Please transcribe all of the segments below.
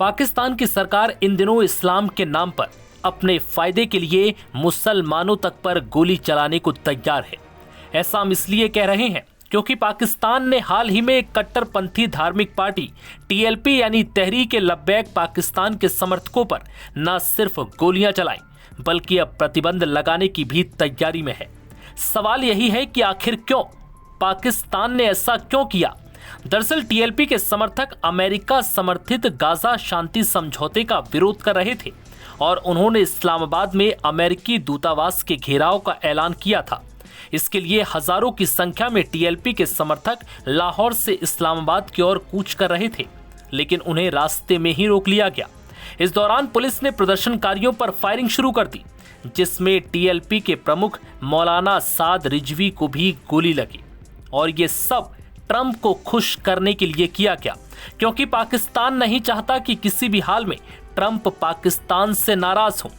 पाकिस्तान की सरकार इन दिनों इस्लाम के नाम पर अपने फायदे के लिए मुसलमानों तक पर गोली चलाने को तैयार है। ऐसा हम इसलिए कह रहे हैं क्योंकि पाकिस्तान ने हाल ही में एक कट्टरपंथी धार्मिक पार्टी टीएलपी यानी तहरीक लब्बैक पाकिस्तान के समर्थकों पर न सिर्फ गोलियां चलाई बल्कि अब प्रतिबंध लगाने की भी तैयारी में है। सवाल यही है कि आखिर क्यों पाकिस्तान ने ऐसा क्यों किया। दरअसल टीएलपी के समर्थक अमेरिका समर्थित गाजा शांति समझौते का विरोध कर रहे थे और उन्होंने इस्लामाबाद में अमेरिकी दूतावास के घेराव का ऐलान किया था। इसके लिए हजारों की संख्या में टीएलपी के समर्थक लाहौर से इस्लामाबाद की ओर कूच कर रहे थे, लेकिन उन्हें रास्ते में ही रोक लिया गया। इस दौरान पुलिस ने प्रदर्शनकारियों पर फायरिंग शुरू कर दी, जिसमें टीएलपी के प्रमुख मौलाना साद रिजवी को भी गोली लगी। और ये सब ट्रंप को खुश करने के लिए किया गया, क्योंकि पाकिस्तान नहीं चाहता कि किसी भी हाल में ट्रंप पाकिस्तान से नाराज हो।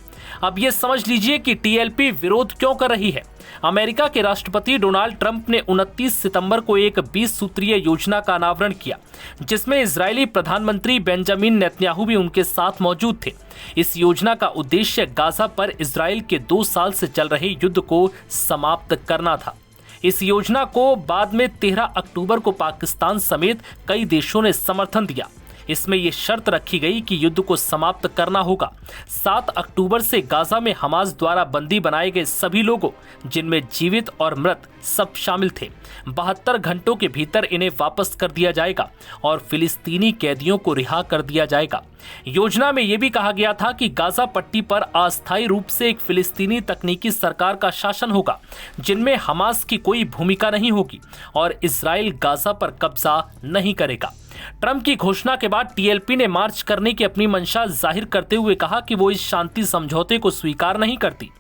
अब ये समझ लीजिए कि टीएलपी विरोध क्यों कर रही है। अमेरिका के राष्ट्रपति डोनाल्ड ट्रंप ने 29 सितंबर को एक 20 सूत्रीय योजना का अनावरण किया, जिसमें इजरायली प्रधानमंत्री बेंजामिन नेतन्याहू भी उनके साथ मौजूद थे। इस योजना का उद्देश्य गाजा पर इजरायल के 2 साल से चल रहे युद्ध को समाप्त करना था। इस योजना को बाद में 13 अक्टूबर को पाकिस्तान समेत कई देशों ने समर्थन दिया। इसमें यह शर्त रखी गई कि युद्ध को समाप्त करना होगा। 7 अक्टूबर से गाजा में हमास द्वारा बंदी बनाए गए सभी लोगों, जिनमें जीवित और मृत सब शामिल थे, 72 घंटों के भीतर इन्हें वापस कर दिया जाएगा और फिलिस्तीनी कैदियों को रिहा कर दिया जाएगा। योजना में यह भी कहा गया था कि गाजा पट्टी पर अस्थायी रूप से एक फिलिस्तीनी तकनीकी सरकार का शासन होगा, जिनमें हमास की कोई भूमिका नहीं होगी और इजराइल गाजा पर कब्जा नहीं करेगा। ट्रंप की घोषणा के बाद टीएलपी ने मार्च करने की अपनी मंशा जाहिर करते हुए कहा कि वो इस शांति समझौते को स्वीकार नहीं करती।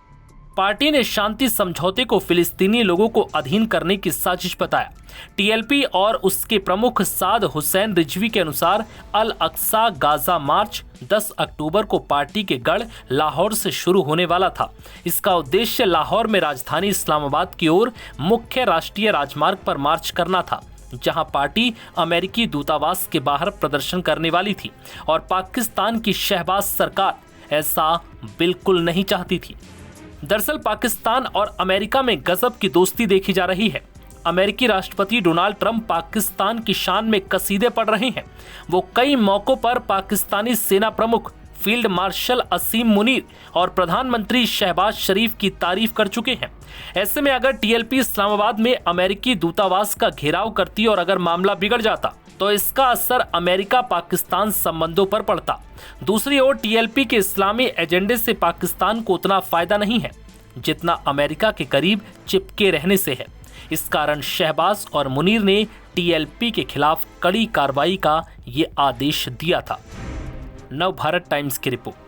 पार्टी ने शांति समझौते को फिलिस्तीनी लोगों को अधीन करने की साजिश बताया। टीएलपी और उसके प्रमुख साद हुसैन रिजवी के अनुसार अल अक्सा गाजा मार्च 10 अक्टूबर को पार्टी के गढ़ लाहौर से शुरू होने वाला था। इसका उद्देश्य लाहौर में राजधानी इस्लामाबाद की ओर मुख्य राष्ट्रीय राजमार्ग पर मार्च करना था, जहां पार्टी अमेरिकी दूतावास के बाहर प्रदर्शन करने वाली थी और पाकिस्तान की शहबाज सरकार ऐसा बिल्कुल नहीं चाहती थी। दरअसल पाकिस्तान और अमेरिका में गजब की दोस्ती देखी जा रही है। अमेरिकी राष्ट्रपति डोनाल्ड ट्रंप पाकिस्तान की शान में कसीदे पढ़ रहे हैं। वो कई मौकों पर पाकिस्तानी सेना प्रमुख फील्ड मार्शल असीम मुनीर और प्रधानमंत्री शहबाज शरीफ की तारीफ कर चुके हैं। ऐसे में अगर टीएलपी इस्लामाबाद में अमेरिकी दूतावास का घेराव करती और अगर मामला बिगड़ जाता तो इसका असर अमेरिका पाकिस्तान संबंधों पर पड़ता। दूसरी ओर टीएलपी के इस्लामी एजेंडे से पाकिस्तान को उतना फायदा नहीं है जितना अमेरिका के करीब चिपके रहने से है। इस कारण शहबाज और मुनीर ने टीएलपी के खिलाफ कड़ी कार्रवाई का ये आदेश दिया था। नव भारत टाइम्स की रिपोर्ट।